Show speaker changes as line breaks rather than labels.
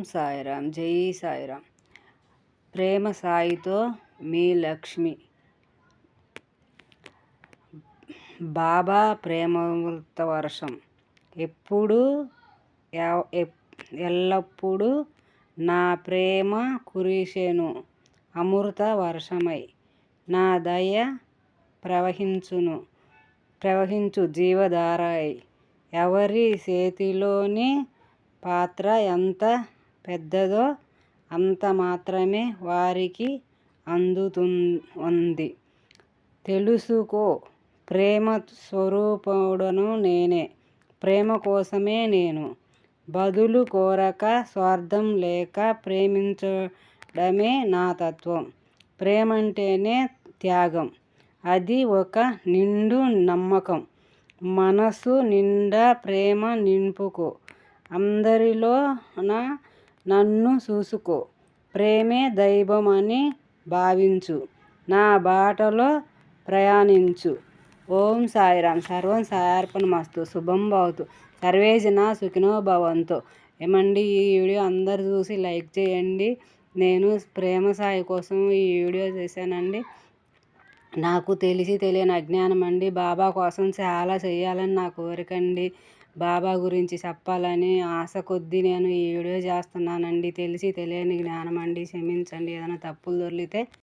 సాయిరామ్. జై సాయిరామ్. ప్రేమ సాయితో మీ లక్ష్మి. బాబా ప్రేమామృత వర్షం ఎల్లప్పుడూ నా ప్రేమ కురిసెను అమృత వర్షమై. నా దయ ప్రవహించు జీవధారై. ఎవరి చేతిలోని పాత్ర ఎంత పెద్దదో అంత మాత్రమే వారికి అందుతుంది. తెలుసుకో, ప్రేమ స్వరూపుడను నేనే. ప్రేమ కోసమే నేను. బదులు కోరక, స్వార్థం లేక ప్రేమించడమే నా తత్వం. ప్రేమంటేనే త్యాగం. అది ఒక నిండు నమ్మకం. మనసు నిండా ప్రేమ నింపుకో. అందరిలోన నన్ను చూసుకో. ప్రేమే దైవమని భావించు. నా బాటలో ప్రయాణించు. ఓం సాయిరామ్. సర్వం సాయార్పణమస్తు. శుభం భవతు. సర్వే జనా సుఖినో భవంతు. ఏమండి, ఈ వీడియో అందరు చూసి లైక్ చేయండి. నేను ప్రేమ సాయి కోసం ఈ వీడియో చేశానండి. నాకు తెలియని అజ్ఞానం అండి. బాబా కోసం చాలా చేయాలని నా కోరికండి. బాబా గురించి చెప్పాలని ఆశ కొద్దీ నేను ఈ వీడియో చేస్తున్నానండి. తెలియని జ్ఞానం అండి. క్షమించండి ఏదైనా తప్పులు దొర్లితే.